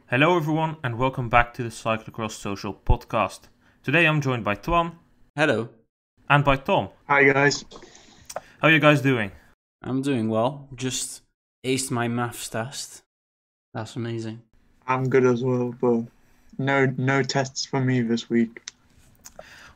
Hello everyone and welcome back to the Cyclocross Social Podcast. Today I'm joined by Twan. Hello. And by Tom. Hi guys. How are you guys doing? I'm doing well. Just aced my maths test. That's amazing. I'm good as well, but no tests for me this week.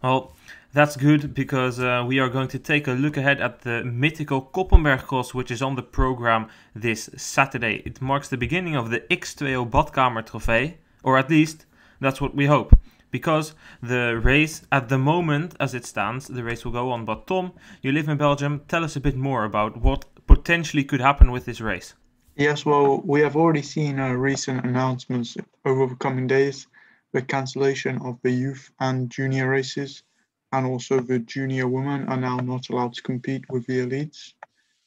Well, that's good because we are going to take a look ahead at the mythical Koppenbergcross, which is on the program this Saturday. It marks the beginning of the X²O Badkamer trofee, or at least that's what we hope. Because the race, at the moment as it stands, the race will go on. But Tom, you live in Belgium, tell us a bit more about what potentially could happen with this race. Yes, well, we have already seen recent announcements over the coming days, the cancellation of the youth and junior races, and also the junior women are now not allowed to compete with the elites.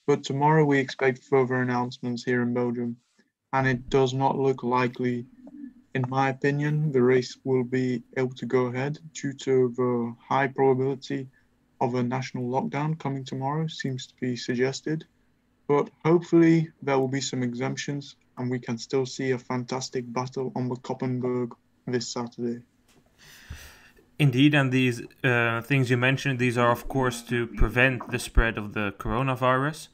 But tomorrow we expect further announcements here in Belgium, and it does not look likely. In my opinion, the race will be able to go ahead due to the high probability of a national lockdown coming tomorrow seems to be suggested. But hopefully there will be some exemptions and we can still see a fantastic battle on the Koppenberg this Saturday. Indeed, and these things you mentioned, these are of course to prevent the spread of the coronavirus.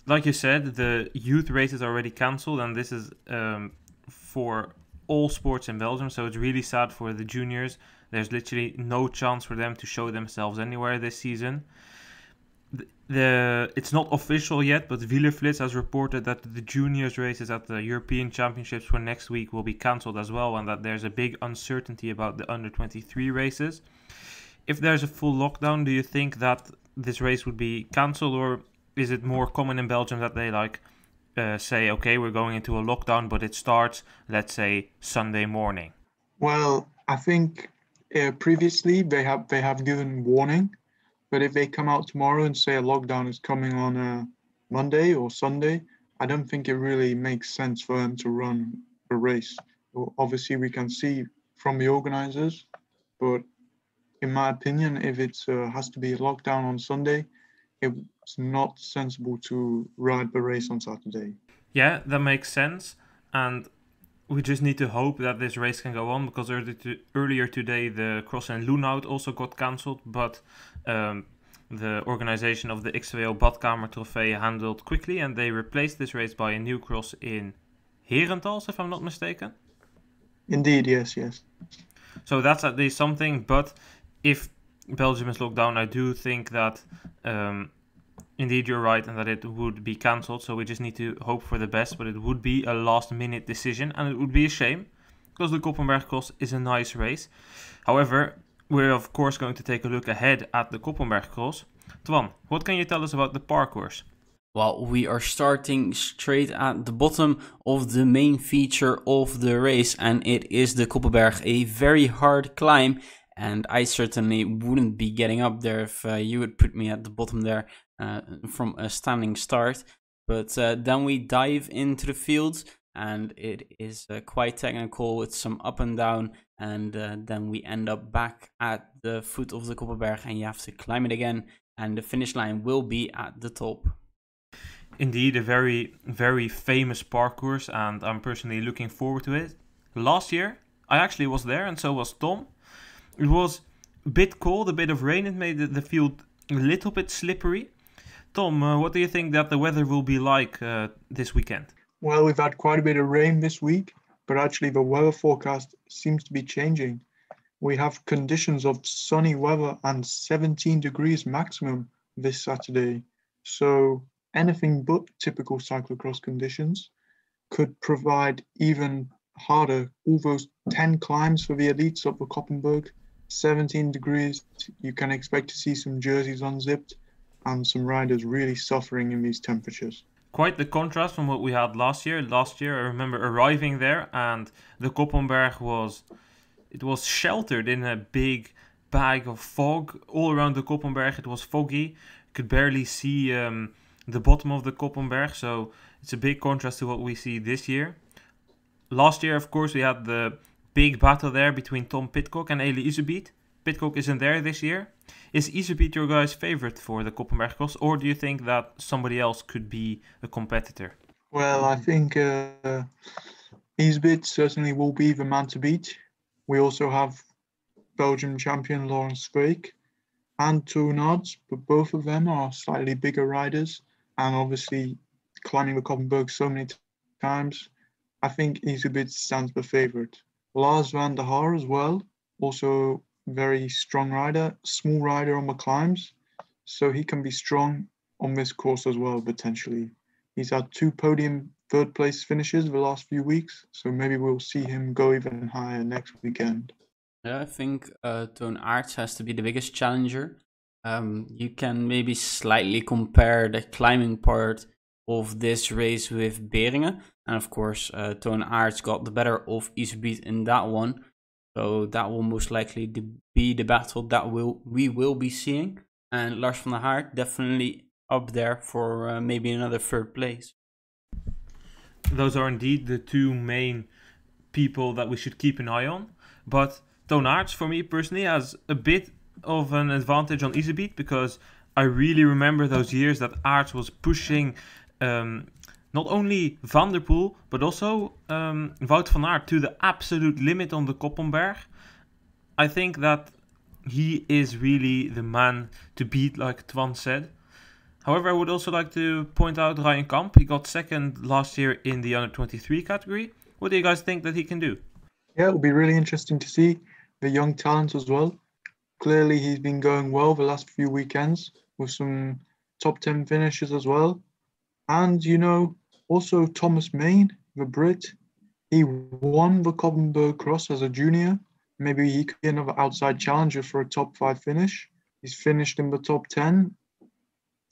Like you said, the youth race is already cancelled, and this is for all sports in Belgium, so it's really sad for the juniors. There's literally no chance for them to show themselves anywhere this season. It's not official yet, but Wielerflits has reported that the juniors races at the European Championships for next week will be cancelled as well, and that there's a big uncertainty about the under-23 races. If there's a full lockdown, do you think that this race would be cancelled, or is it more common in Belgium that they say, okay, we're going into a lockdown, but it starts, let's say, Sunday morning? Well, I think previously they have given warning, but if they come out tomorrow and say a lockdown is coming on a Monday or Sunday, I don't think it really makes sense for them to run a race. Well, obviously, we can see from the organizers, but in my opinion, if it has to be a lockdown on Sunday, it's not sensible to ride the race on Saturday. Yeah, that makes sense. And we just need to hope that this race can go on, because earlier today the cross in Loenhout also got cancelled, but the organization of the X²O Badkamer trofee handled quickly, and they replaced this race by a new cross in Herentals, if I'm not mistaken. Indeed, yes. So that's at least something, but if Belgium is locked down, I do think that indeed you're right and that it would be cancelled, so we just need to hope for the best, but it would be a last minute decision and it would be a shame because the Koppenbergcross is a nice race. However, we're of course going to take a look ahead at the Koppenbergcross. Twan, what can you tell us about the parcours? Well, we are starting straight at the bottom of the main feature of the race, and it is the Koppenberg, a very hard climb. And I certainly wouldn't be getting up there if you would put me at the bottom there from a standing start. But then we dive into the fields, and it is quite technical with some up and down. And then we end up back at the foot of the Koppenberg, and you have to climb it again. And the finish line will be at the top. Indeed, a very, very famous parcours, and I'm personally looking forward to it. Last year, I actually was there, and so was Tom. It was a bit cold, a bit of rain. It made the field a little bit slippery. Tom, what do you think that the weather will be like this weekend? Well, we've had quite a bit of rain this week, but actually the weather forecast seems to be changing. We have conditions of sunny weather and 17 degrees maximum this Saturday. So anything but typical cyclocross conditions could provide even harder. All those 10 climbs for the elites up the Koppenberg, 17 degrees, you can expect to see some jerseys unzipped and some riders really suffering in these temperatures. Quite the contrast from what we had last year. Last year, I remember arriving there and the Koppenberg was sheltered in a big bag of fog. All around the Koppenberg it was foggy. You could barely see the bottom of the Koppenberg, so it's a big contrast to what we see this year. Last year, of course, we had the big battle there between Tom Pidcock and Eli Iserbyt. Pidcock isn't there this year. Is Iserbyt your guys' favorite for the Koppenbergcross, or do you think that somebody else could be a competitor? Well, I think Iserbyt certainly will be the man to beat. We also have Belgium champion Laurens Freek and Twan, but both of them are slightly bigger riders and obviously climbing the Koppenberg so many times. I think Iserbyt stands the favourite. Lars van der Haar as well, also very strong rider, small rider on the climbs, so he can be strong on this course as well potentially. He's had 2 podium third place finishes the last few weeks, so maybe we'll see him go even higher next weekend. Yeah, I think Toon Aerts has to be the biggest challenger. You can maybe slightly compare the climbing part of this race with Beringen. And of course, Toon Aerts got the better of Iserbyt in that one. So that will most likely be the battle that we will be seeing. And Lars van der Haar definitely up there for maybe another third place. Those are indeed the 2 main people that we should keep an eye on. But Toon Aerts, for me personally, has a bit of an advantage on Iserbyt because I really remember those years that Aerts was pushing not only Van der Poel but also Wout van Aert to the absolute limit on the Koppenberg. I think that he is really the man to beat, like Twan said. However, I would also like to point out Ryan Kamp. He got second last year in the under 23 category. What do you guys think that he can do? Yeah, it'll be really interesting to see the young talent as well. Clearly, he's been going well the last few weekends with some top 10 finishes as well. And, also Thomas Main, the Brit, he won the Koppenbergcross as a junior. Maybe he could be another outside challenger for a top 5 finish. He's finished in the top 10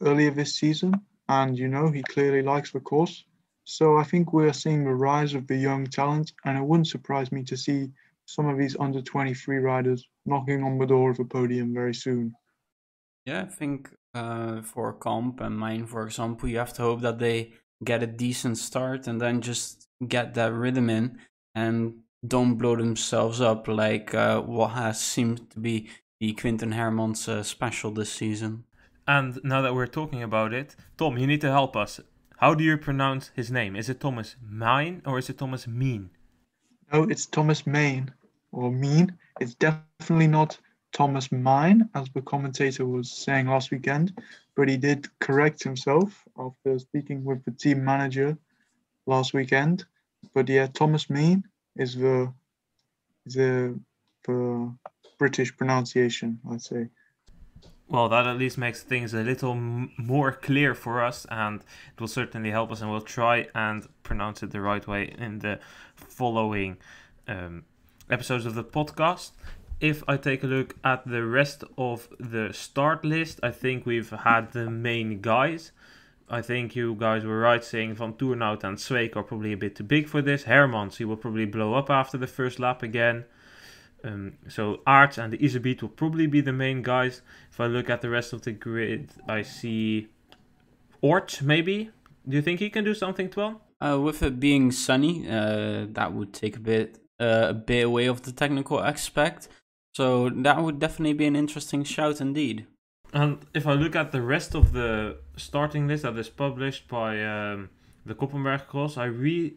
earlier this season, and, he clearly likes the course. So I think we're seeing the rise of the young talent, and it wouldn't surprise me to see some of these under 23 riders knocking on the door of the podium very soon. Yeah, I think for Kamp and Mine, for example, you have to hope that they get a decent start and then just get that rhythm in and don't blow themselves up like what has seemed to be the Quinten Hermans special this season. And now that we're talking about it, Tom, you need to help us. How do you pronounce his name? Is it Thomas Mine or is it Thomas Mean? No, it's Thomas Main or Mean. It's definitely not Thomas Mine, as the commentator was saying last weekend, but he did correct himself after speaking with the team manager last weekend. But yeah, Thomas Mean is the British pronunciation, I'd say. Well, that at least makes things a little more clear for us, and it will certainly help us, and we'll try and pronounce it the right way in the following episodes of the podcast. If I take a look at the rest of the start list, I think we've had the main guys. I think you guys were right saying Van Toornout and Zweek are probably a bit too big for this. Hermans, he will probably blow up after the first lap again. So Aerts and the Iserbyt will probably be the main guys. If I look at the rest of the grid, I see Oort maybe. Do you think he can do something, Twan? With it being sunny, that would take a bit away of the technical aspect. So that would definitely be an interesting shout indeed. And if I look at the rest of the starting list that is published by the Koppenbergcross,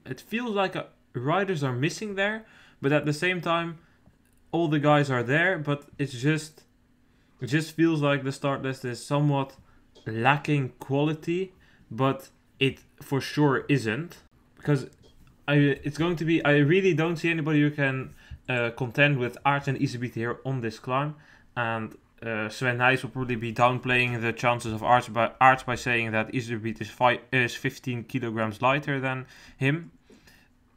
it feels like riders are missing there, but at the same time, all the guys are there, but it just feels like the start list is somewhat lacking quality, but it for sure isn't, because I really don't see anybody who can contend with Aerts and Iserbyt here on this climb, and Sven Nys will probably be downplaying the chances of Aerts by saying that Iserbyt is 15 kilograms lighter than him.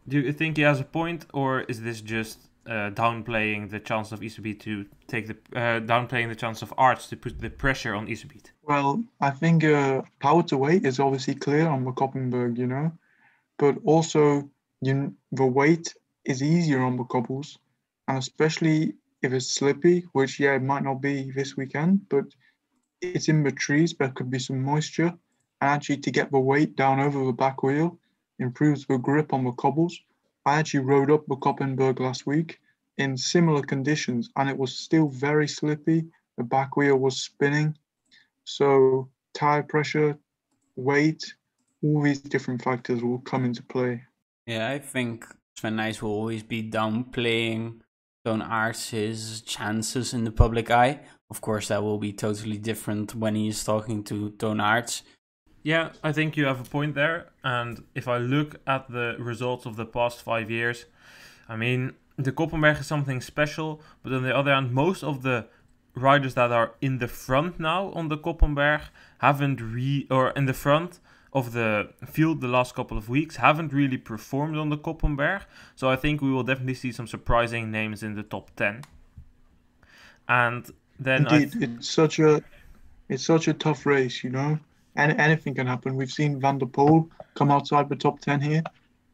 Do you think he has a point, or is this just downplaying the chance of Iserbyt to take downplaying the chance of Aerts to put the pressure on Iserbyt? Well, I think power to weight is obviously clear on the Koppenberg, but also the weight is easier on the cobbles, and especially if it's slippy, which it might not be this weekend, but it's in the trees, there could be some moisture, and actually to get the weight down over the back wheel improves the grip on the cobbles. I actually rode up the Koppenberg last week in similar conditions, and it was still very slippy. The back wheel was spinning. So tire pressure, weight, all these different factors will come into play. Yeah, I think Sven Nys will always be downplaying Toon Aerts' chances in the public eye. Of course, that will be totally different when he is talking to Toon Aerts. Yeah, I think you have a point there. And if I look at the results of the past 5 years, I mean, the Koppenberg is something special. But on the other hand, most of the riders that are in the front now on the Koppenberg or in the front of the field the last couple of weeks haven't really performed on the Koppenberg. So I think we will definitely see some surprising names in the top 10. And then Indeed, it's such a tough race, you know. And anything can happen. We've seen Van der Poel come outside the top 10 here.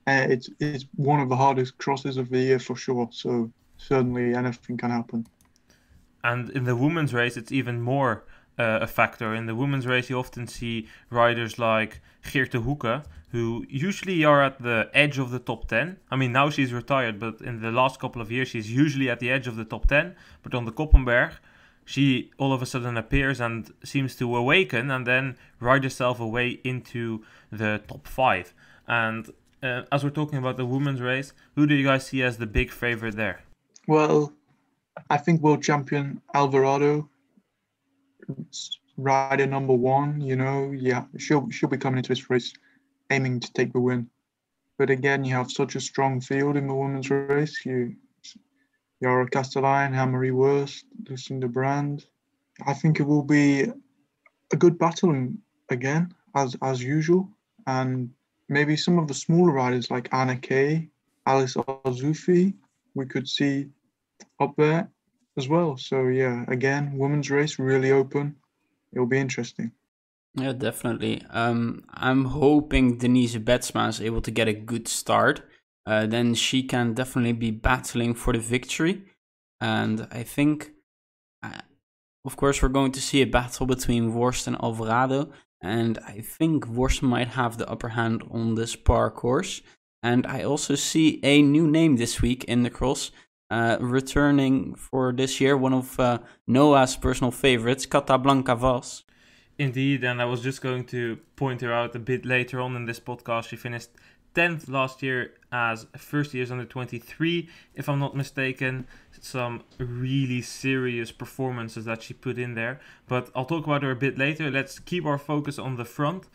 It's one of the hardest crosses of the year for sure. So certainly anything can happen. And in the women's race, it's even more a factor. In the women's race, you often see riders like Geert de Hoeke, who usually are at the edge of the top 10. I mean, now she's retired, but in the last couple of years, she's usually at the edge of the top 10. But on the Koppenberg, she all of a sudden appears and seems to awaken and then ride herself away into the top 5. And as we're talking about the women's race, who do you guys see as the big favorite there? Well, I think world champion Alvarado, rider number 1, you know, yeah, she'll be coming into this race aiming to take the win. But again, you have such a strong field in the women's race. Yara Castellijn, Anne-Marie Worst, Lucinda Brand. I think it will be a good battle again, as usual. And maybe some of the smaller riders like Anna Kay, Alice Azufi, we could see up there as well. So yeah, again, women's race really open. It'll be interesting. Yeah, definitely. I'm hoping Denise Betsma is able to get a good start. Then she can definitely be battling for the victory. And I think, of course, we're going to see a battle between Worst and Alvarado. And I think Worst might have the upper hand on this parcours. And I also see a new name this week in the cross, returning for this year, one of Noah's personal favorites, Catablanca Vaz. Indeed, and I was just going to point her out a bit later on in this podcast. She finished 10th last year as first year's under 23, if I'm not mistaken. Some really serious performances that she put in there, but I'll talk about her a bit later. Let's keep our focus on the front.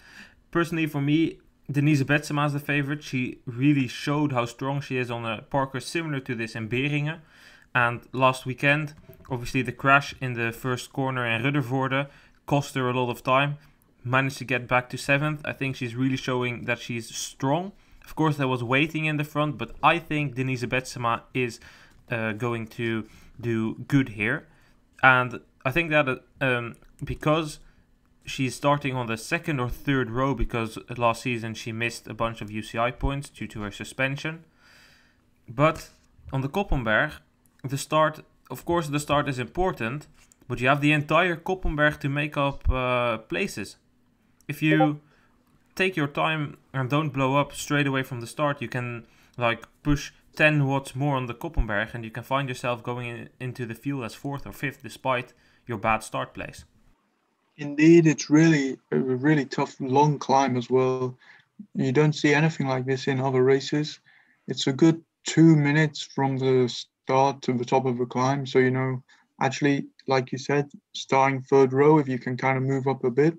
Personally, for me, Denise Betsema is the favorite. She really showed how strong she is on a parkour similar to this in Beringen. And last weekend, obviously the crash in the first corner in Ruddervoorde cost her a lot of time. Managed to get back to 7th. I think she's really showing that she's strong. Of course, there was waiting in the front, but I think Denise Betsema is going to do good here. And I think that because she's starting on the 2nd or 3rd row, because last season she missed a bunch of UCI points due to her suspension. But on the Koppenberg, the start is important, but you have the entire Koppenberg to make up places. If you take your time and don't blow up straight away from the start, you can push 10 watts more on the Koppenberg and you can find yourself going into the field as 4th or 5th despite your bad start place. Indeed, it's really a really tough, long climb as well. You don't see anything like this in other races. It's a good 2 minutes from the start to the top of the climb. So, you know, actually, like you said, starting 3rd row, if you can kind of move up a bit,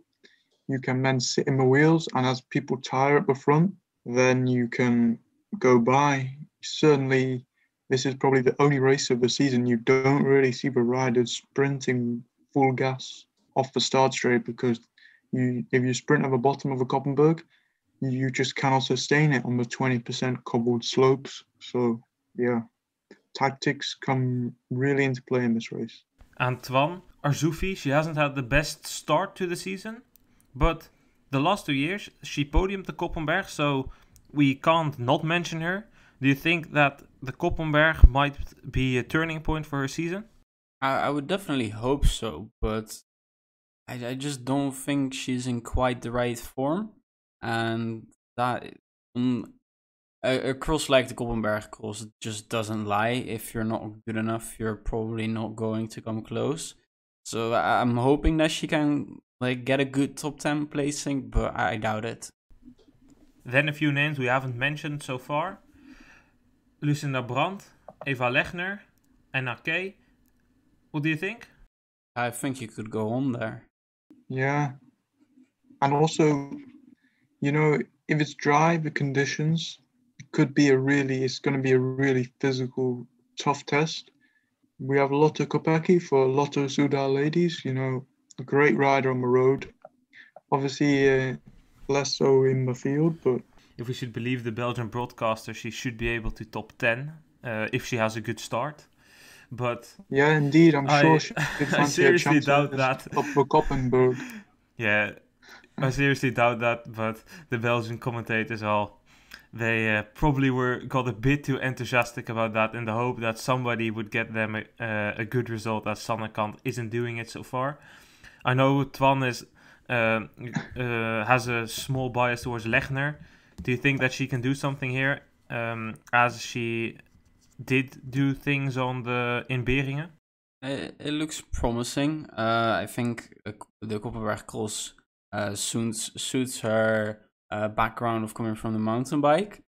you can then sit in the wheels, and as people tire at the front, then you can go by. Certainly, this is probably the only race of the season you don't really see the riders sprinting full gas off the start straight, because if you sprint at the bottom of the Koppenberg, you just cannot sustain it on the 20% cobbled slopes. So, yeah, tactics come really into play in this race. And Twan, Arzoufi, she hasn't had the best start to the season, but the last 2 years she podiumed the Koppenberg, so we can't not mention her. Do you think that the Koppenberg might be a turning point for her season? I would definitely hope so, but I just don't think she's in quite the right form. And that a cross like the Koppenberg cross just doesn't lie. If you're not good enough, you're probably not going to come close. So I'm hoping that she can get a good top 10 placing, but I doubt it. Then a few names we haven't mentioned so far. Lucinda Brandt, Eva Lechner, Anna Kay. What do you think? I think you could go on there. Yeah. And also, if it's dry, the conditions, it's going to be a really physical, tough test. We have Lotte Kopecky for Lotto Soudal ladies, a great rider on the road. Obviously, less so in the field, but... If we should believe the Belgian broadcaster, she should be able to top 10 if she has a good start. But yeah, indeed, I'm sure she could I fancy seriously a chance doubt that. Up for Koppenberg. Yeah, I seriously doubt that. But the Belgian commentators they probably got a bit too enthusiastic about that in the hope that somebody would get them a good result, as Sannekant isn't doing it so far. I know Twan has a small bias towards Lechner. Do you think that she can do something here, as she did do things in Beringen? It looks promising. I think the Koppenbergcross suits her background of coming from the mountain bike.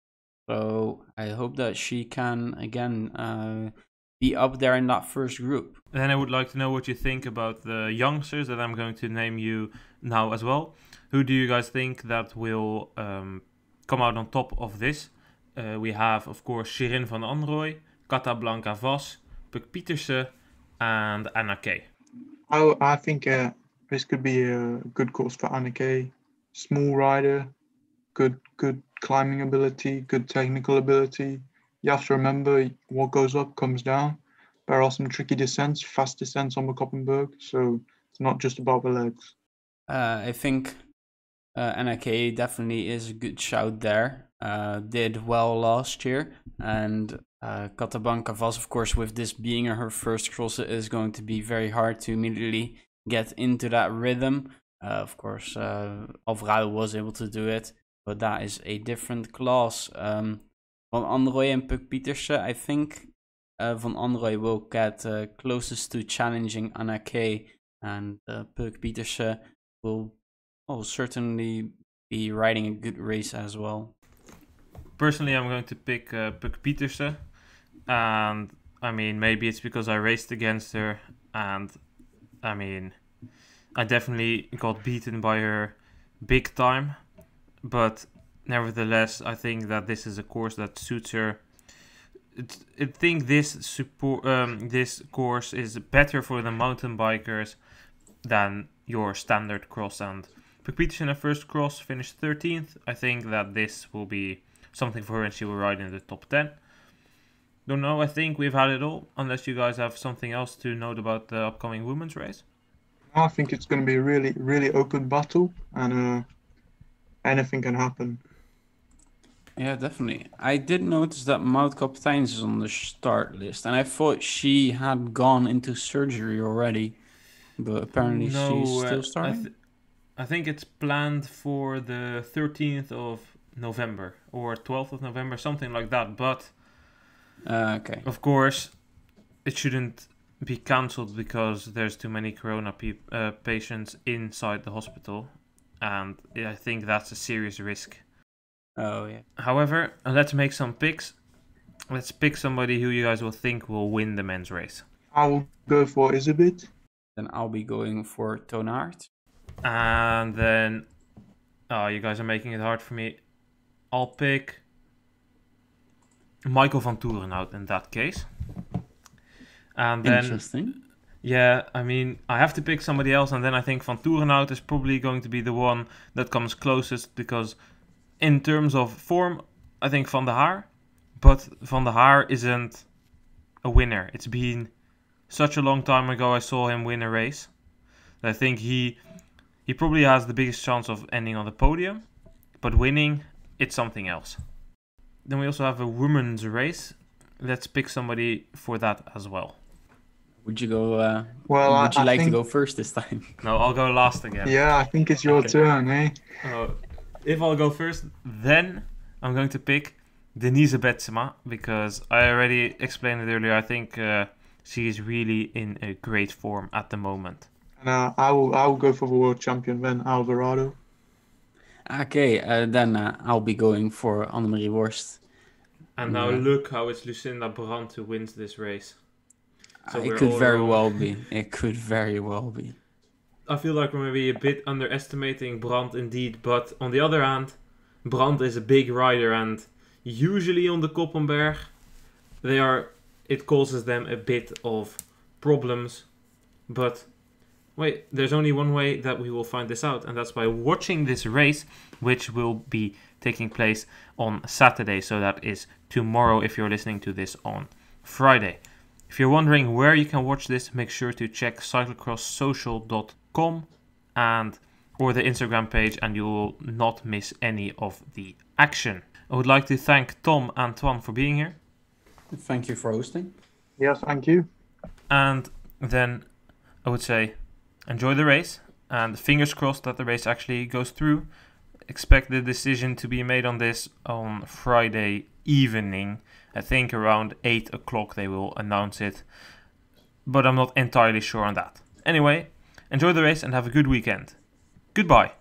So I hope that she can, again, be up there in that first group. Then I would like to know what you think about the youngsters that I'm going to name you now as well. Who do you guys think that will come out on top of this? We have, of course, Shirin van Anrooy, Kata Blanca Vos, Puk Pietersen, and Anna Kay. I think this could be a good course for Anna Kay. Small rider, good climbing ability, good technical ability. You have to remember, what goes up comes down. There are some tricky descents, fast descents on the Koppenberg, so it's not just about the legs. I think Anna Kay definitely is a good shout there. Did well last year, and Kata Blanca Vos, of course, with this being her first cross, it is going to be very hard to immediately get into that rhythm. Of course, Alvarado was able to do it, but that is a different class. Van Anrooy and Puk Pietersen, I think Van Anrooy will get closest to challenging Anna Kay, and Puk Pietersen will certainly be riding a good race as well. Personally, I'm going to pick Puk Pietersen, and I mean, maybe it's because I raced against her, and I mean, I definitely got beaten by her big time, but nevertheless, I think that this is a course that suits her. I think this course is better for the mountain bikers than your standard cross, and Puk Pietersen, her first cross, finished 13th. I think that this will be something for her and she will ride in the top 10. Don't know, I think we've had it all, unless you guys have something else to note about the upcoming women's race. I think it's going to be a really, really open battle, and anything can happen. Yeah, definitely. I did notice that Maud Kapteins is on the start list, and I thought she had gone into surgery already, but apparently she's still starting. I think it's planned for the 13th of November or 12th of November, something like that. But okay, of course, it shouldn't be cancelled because there's too many corona patients inside the hospital, and I think that's a serious risk. Oh yeah. However, let's make some picks. Let's pick somebody who you guys will think will win the men's race. I will go for Isabit. Then I'll be going for Tonaert. And then, you guys are making it hard for me. I'll pick Michael van Toerenhout in that case. And then, interesting. Yeah, I mean, I have to pick somebody else, and then I think Van Toerenhout is probably going to be the one that comes closest, because in terms of form, I think Van der Haar, but Van der Haar isn't a winner. It's been such a long time ago I saw him win a race. I think he probably has the biggest chance of ending on the podium, but winning, it's something else. Then we also have a women's race. Let's pick somebody for that as well. Would you go? Would you like to go first this time? No, I'll go last again. Yeah, I think it's your turn, eh? If I'll go first, then I'm going to pick Denise Betsema, because I already explained it earlier. I think she is really in a great form at the moment. And I will go for the world champion then, Okay, then I'll be going for Annemarie Worst. And now look how it's Lucinda Brandt who wins this race. So it could very well be. It could very well be. I feel like we're maybe a bit underestimating Brandt indeed, but on the other hand, Brandt is a big rider, and usually on the Koppenberg, it causes them a bit of problems. But wait, there's only one way that we will find this out, and that's by watching this race, which will be taking place on Saturday. So that is tomorrow if you're listening to this on Friday. If you're wondering where you can watch this, make sure to check cyclocrosssocial.com or the Instagram page, and you will not miss any of the action. I would like to thank Tom and Twan for being here. Thank you for hosting. Yes, thank you. And then I would say enjoy the race, and fingers crossed that the race actually goes through. Expect the decision to be made on this on Friday evening. I think around 8 o'clock they will announce it, but I'm not entirely sure on that. Anyway, enjoy the race and have a good weekend. Goodbye.